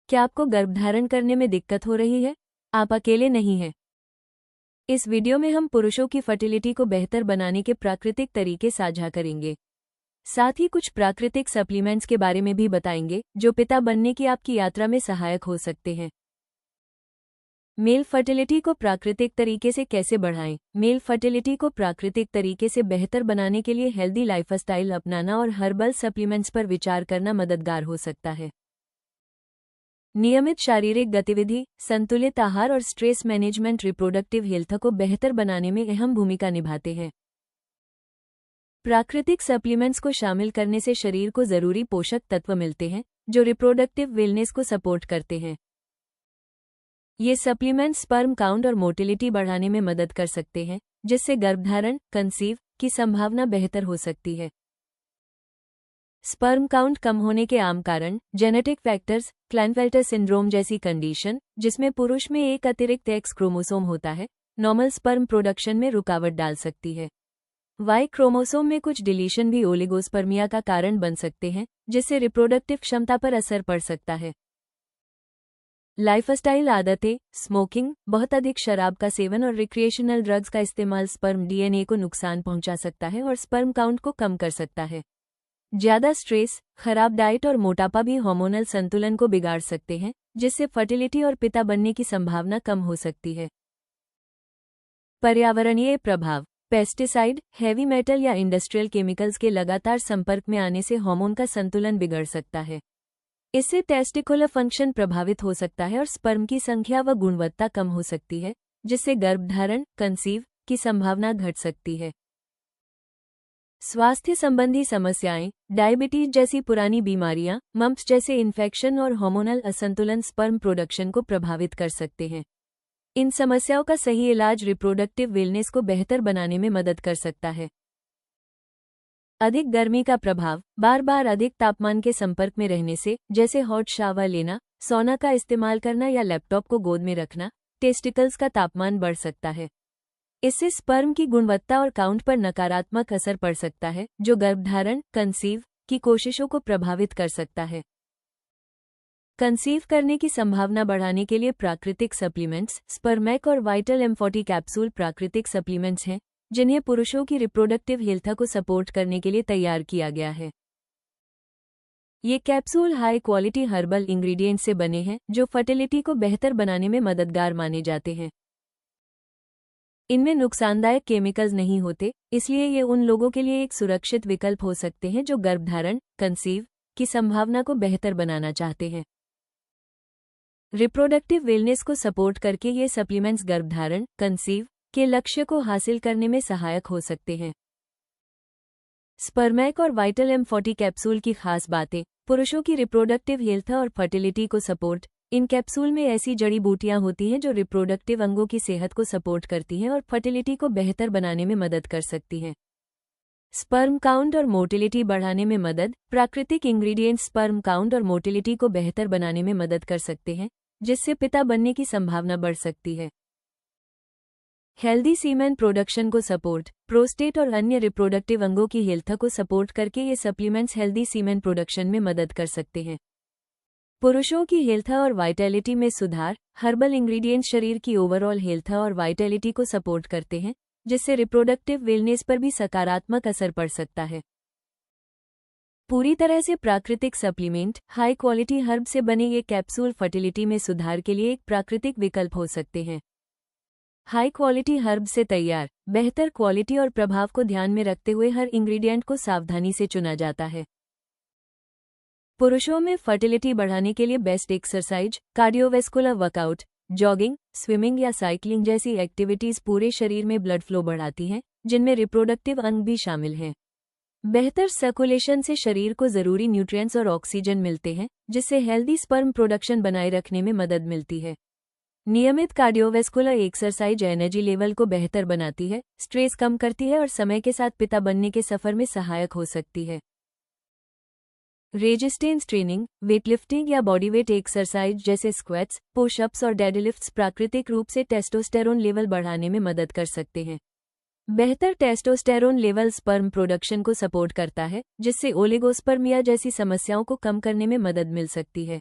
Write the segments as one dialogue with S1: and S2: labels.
S1: क्या आपको गर्भधारण करने में दिक्कत हो रही है? आप अकेले नहीं हैं। इस वीडियो में हम पुरुषों की फर्टिलिटी को बेहतर बनाने के प्राकृतिक तरीके साझा करेंगे। साथ ही कुछ प्राकृतिक सप्लीमेंट्स के बारे में भी बताएंगे जो पिता बनने की आपकी यात्रा में सहायक हो सकते हैं। मेल फर्टिलिटी को प्राकृतिक तरीके से कैसे बढ़ाएं? मेल फर्टिलिटी को प्राकृतिक तरीके से बेहतर बनाने के लिए हेल्दी लाइफस्टाइल अपनाना और हर्बल सप्लीमेंट्स पर विचार करना मददगार हो सकता है। नियमित शारीरिक गतिविधि, संतुलित आहार और स्ट्रेस मैनेजमेंट रिप्रोडक्टिव हेल्थ को बेहतर बनाने में अहम भूमिका निभाते हैं। प्राकृतिक सप्लीमेंट्स को शामिल करने से शरीर को जरूरी पोषक तत्व मिलते हैं जो रिप्रोडक्टिव वेलनेस को सपोर्ट करते हैं। ये सप्लीमेंट्स स्पर्म काउंट और मोटिलिटी बढ़ाने में मदद कर सकते हैं, जिससे गर्भधारण कंसीव की संभावना बेहतर हो सकती है। स्पर्म काउंट कम होने के आम कारण जेनेटिक फैक्टर्स, क्लाइनफेल्टर सिंड्रोम जैसी कंडीशन, जिसमें पुरुष में एक अतिरिक्त एक्स क्रोमोसोम होता है, नॉर्मल स्पर्म प्रोडक्शन में रुकावट डाल सकती है। वाई क्रोमोसोम में कुछ डिलीशन भी ओलिगोस्पर्मिया का कारण बन सकते हैं, जिससे रिप्रोडक्टिव क्षमता पर असर पड़ सकता है। लाइफस्टाइल आदतें, स्मोकिंग, बहुत अधिक शराब का सेवन और रिक्रिएशनल ड्रग्स का इस्तेमाल स्पर्म डीएनए को नुकसान पहुंचा सकता है और स्पर्म काउंट को कम कर सकता है। ज्यादा स्ट्रेस, खराब डाइट और मोटापा भी हार्मोनल संतुलन को बिगाड़ सकते हैं, जिससे फर्टिलिटी और पिता बनने की संभावना कम हो सकती है। पर्यावरणीय प्रभाव, पेस्टिसाइड, हैवी मेटल या इंडस्ट्रियल केमिकल्स के लगातार संपर्क में आने से हार्मोन का संतुलन बिगड़ सकता है। इससे टेस्टिकुलर फंक्शन प्रभावित हो सकता है और स्पर्म की संख्या व गुणवत्ता कम हो सकती है, जिससे गर्भधारण कंसीव की संभावना घट सकती है। स्वास्थ्य संबंधी समस्याएं, डायबिटीज जैसी पुरानी बीमारियां, मम्प्स जैसे इन्फेक्शन और हार्मोनल असंतुलन स्पर्म प्रोडक्शन को प्रभावित कर सकते हैं। इन समस्याओं का सही इलाज रिप्रोडक्टिव वेलनेस को बेहतर बनाने में मदद कर सकता है। अधिक गर्मी का प्रभाव, बार बार अधिक तापमान के संपर्क में रहने से, जैसे हॉट शावर लेना, सौना का इस्तेमाल करना या लैपटॉप को गोद में रखना, टेस्टिकल्स का तापमान बढ़ सकता है। इससे स्पर्म की गुणवत्ता और काउंट पर नकारात्मक असर पड़ सकता है, जो गर्भधारण कंसीव की कोशिशों को प्रभावित कर सकता है। कंसीव करने की संभावना बढ़ाने के लिए प्राकृतिक सप्लीमेंट्स, स्पर्मैक और वाइटल M40 कैप्सूल प्राकृतिक सप्लीमेंट्स हैं, जिन्हें पुरुषों की रिप्रोडक्टिव हेल्थ को सपोर्ट करने के लिए तैयार किया गया है। ये capsule high quality herbal ingredients से बने हैं, जो फर्टिलिटी को बेहतर बनाने में मददगार माने जाते हैं। इनमें नुकसानदायक केमिकल्स नहीं होते, इसलिए ये उन लोगों के लिए एक सुरक्षित विकल्प हो सकते हैं जो गर्भधारण कंसीव की संभावना को बेहतर बनाना चाहते हैं। रिप्रोडक्टिव वेलनेस को सपोर्ट करके ये सप्लीमेंट्स गर्भधारण कंसीव के लक्ष्य को हासिल करने में सहायक हो सकते हैं। स्पर्मैक और वाइटल M40 कैप्सूल की खास बातें, पुरुषों की रिप्रोडक्टिव हेल्थ और फर्टिलिटी को सपोर्ट। इन कैप्सूल में ऐसी जड़ी बूटियां होती हैं जो रिप्रोडक्टिव अंगों की सेहत को सपोर्ट करती हैं और फर्टिलिटी को बेहतर बनाने में मदद कर सकती हैं। स्पर्म काउंट और मोटिलिटी बढ़ाने में मदद, प्राकृतिक इंग्रेडिएंट्स स्पर्म काउंट और मोटिलिटी को बेहतर बनाने में मदद कर सकते हैं, जिससे पिता बनने की संभावना बढ़ सकती है। हेल्दी सीमेन प्रोडक्शन को सपोर्ट, प्रोस्टेट और अन्य रिप्रोडक्टिव अंगों की हेल्थ को सपोर्ट करके ये सप्लीमेंट्स हेल्दी सीमेन प्रोडक्शन में मदद कर सकते हैं। पुरुषों की हेल्थ और वाइटैलिटी में सुधार, हर्बल इंग्रेडिएंट्स शरीर की ओवरऑल हेल्थ और वाइटैलिटी को सपोर्ट करते हैं, जिससे रिप्रोडक्टिव वेलनेस पर भी सकारात्मक असर पड़ सकता है। पूरी तरह से प्राकृतिक सप्लीमेंट, हाई क्वालिटी हर्ब से बने ये कैप्सूल फर्टिलिटी में सुधार के लिए एक प्राकृतिक विकल्प हो सकते हैं। हाई क्वालिटी हर्ब से तैयार, बेहतर क्वालिटी और प्रभाव को ध्यान में रखते हुए हर इंग्रेडिएंट को सावधानी से चुना जाता है। पुरुषों में फर्टिलिटी बढ़ाने के लिए best exercise, cardiovascular workout, jogging, swimming या साइकिलिंग जैसी एक्टिविटीज पूरे शरीर में ब्लड फ्लो बढ़ाती हैं, जिनमें रिप्रोडक्टिव अंग भी शामिल हैं। बेहतर सर्कुलेशन से शरीर को जरूरी न्यूट्रिएंट्स और ऑक्सीजन मिलते हैं, जिससे हेल्दी स्पर्म प्रोडक्शन बनाए रखने में मदद मिलती है। नियमित कार्डियोवैस्कुलर एक्सरसाइज एनर्जी लेवल को बेहतर बनाती है, स्ट्रेस कम करती है और समय के साथ पिता बनने के सफर में सहायक हो सकती है। रेजिस्टेंस ट्रेनिंग, वेटलिफ्टिंग या बॉडीवेट एक्सरसाइज जैसे स्क्वैट्स, पुशअप्स और डेडलिफ्ट्स प्राकृतिक रूप से टेस्टोस्टेरोन लेवल बढ़ाने में मदद कर सकते हैं। बेहतर टेस्टोस्टेरोन लेवल स्पर्म प्रोडक्शन को सपोर्ट करता है, जिससे ओलिगोस्पर्मिया जैसी समस्याओं को कम करने में मदद मिल सकती है।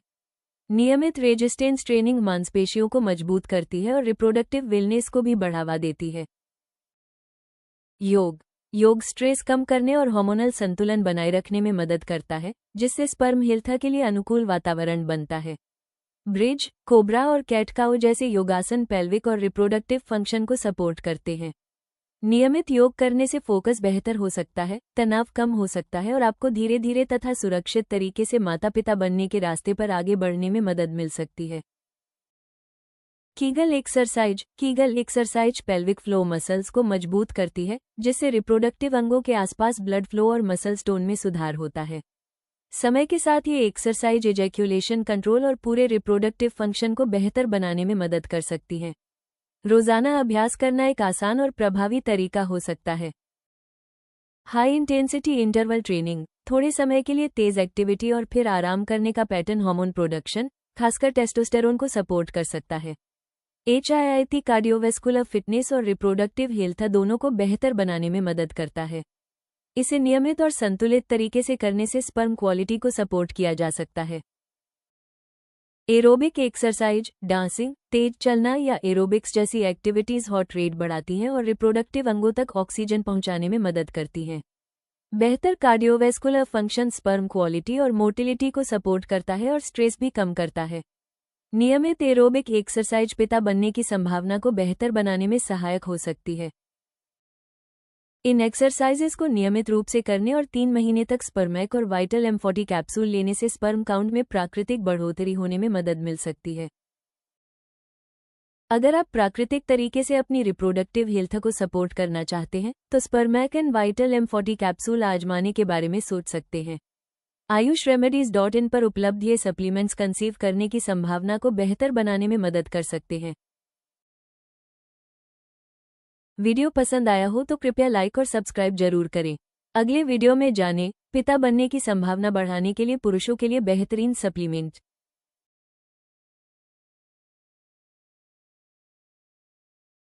S1: नियमित रेजिस्टेंस ट्रेनिंग मांसपेशियों को मजबूत करती है और रिप्रोडक्टिव वेलनेस को भी बढ़ावा देती है। योग स्ट्रेस कम करने और हार्मोनल संतुलन बनाए रखने में मदद करता है, जिससे स्पर्म हेल्थ के लिए अनुकूल वातावरण बनता है। ब्रिज, कोबरा और कैट काउ जैसे योगासन पेल्विक और रिप्रोडक्टिव फंक्शन को सपोर्ट करते हैं। नियमित योग करने से फोकस बेहतर हो सकता है, तनाव कम हो सकता है और आपको धीरे धीरे तथा सुरक्षित तरीके से माता पिता बनने के रास्ते पर आगे बढ़ने में मदद मिल सकती है। Kegel exercise pelvic flow muscles को मजबूत करती है, जिससे रिप्रोडक्टिव अंगों के आसपास ब्लड फ्लो और मसल टोन में सुधार होता है। समय के साथ ये एक्सरसाइज इजैक्यूलेशन कंट्रोल और पूरे रिप्रोडक्टिव फंक्शन को बेहतर बनाने में मदद कर सकती है। रोजाना अभ्यास करना एक आसान और प्रभावी तरीका हो सकता है। हाई इंटेंसिटी इंटरवल ट्रेनिंग, थोड़े समय के लिए तेज एक्टिविटी और फिर आराम करने का पैटर्न हार्मोन प्रोडक्शन, खासकर टेस्टोस्टेरोन को सपोर्ट कर सकता है। HIIT कार्डियोवैस्कुलर फिटनेस और रिप्रोडक्टिव हेल्थ दोनों को बेहतर बनाने में मदद करता है। इसे नियमित और संतुलित तरीके से करने से स्पर्म क्वालिटी को सपोर्ट किया जा सकता है। एरोबिक एक्सरसाइज, डांसिंग, तेज चलना या एरोबिक्स जैसी एक्टिविटीज हार्ट रेट बढ़ाती हैं और रिप्रोडक्टिव अंगों तक ऑक्सीजन पहुंचाने में मदद करती हैं। बेहतर कार्डियोवैस्कुलर फंक्शन स्पर्म क्वालिटी और मोटिलिटी को सपोर्ट करता है और स्ट्रेस भी कम करता है। नियमित एरोबिक एक्सरसाइज पिता बनने की संभावना को बेहतर बनाने में सहायक हो सकती है। इन एक्सरसाइजेस को नियमित रूप से करने और 3 महीने तक स्पर्मैक और वाइटल M40 कैप्सूल लेने से स्पर्म काउंट में प्राकृतिक बढ़ोतरी होने में मदद मिल सकती है। अगर आप प्राकृतिक तरीके से अपनी रिप्रोडक्टिव हेल्थ को सपोर्ट करना चाहते हैं, तो स्पर्मैक एंड वाइटल M40 कैप्सूल आजमाने के बारे में सोच सकते हैं। ayushRemedies.in पर उपलब्ध ये सप्लीमेंट्स कंसीव करने की संभावना को बेहतर बनाने में मदद कर सकते हैं। वीडियो पसंद आया हो तो कृपया लाइक और सब्सक्राइब जरूर करें। अगले वीडियो में जानें, पिता बनने की संभावना बढ़ाने के लिए पुरुषों के लिए बेहतरीन सप्लीमेंट।